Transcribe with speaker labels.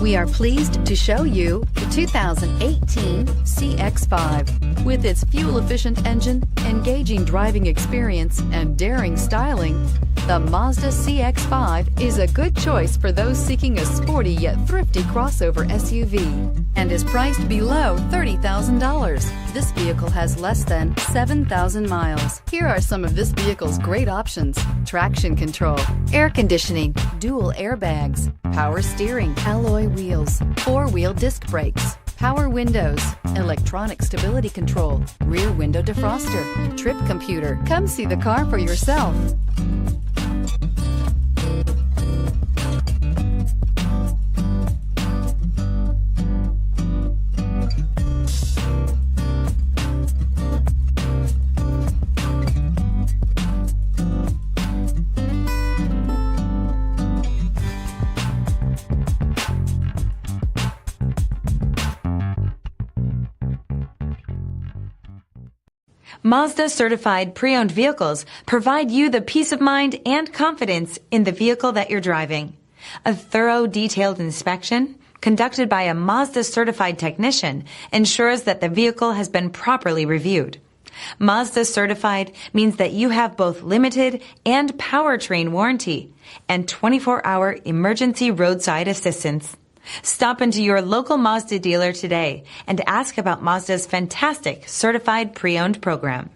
Speaker 1: We are pleased to show you the 2018 CX-5. With its fuel-efficient engine, engaging driving experience, and daring styling, the Mazda CX-5 is a good choice for those seeking a sporty yet thrifty crossover SUV and is priced below $30,000. This vehicle has less than 7,000 miles. Here are some of this vehicle's great options: traction control, air conditioning, dual airbags, power steering, alloy wheels, four-wheel disc brakes, power windows, electronic stability control, rear window defroster, trip computer. Come see the car for yourself.
Speaker 2: Mazda certified pre-owned vehicles provide you the peace of mind and confidence in the vehicle that you're driving. A thorough, detailed inspection conducted by a Mazda certified technician ensures that the vehicle has been properly reviewed. Mazda certified means that you have both limited and powertrain warranty and 24-hour emergency roadside assistance. Stop into your local Mazda dealer today and ask about Mazda's fantastic certified pre-owned program.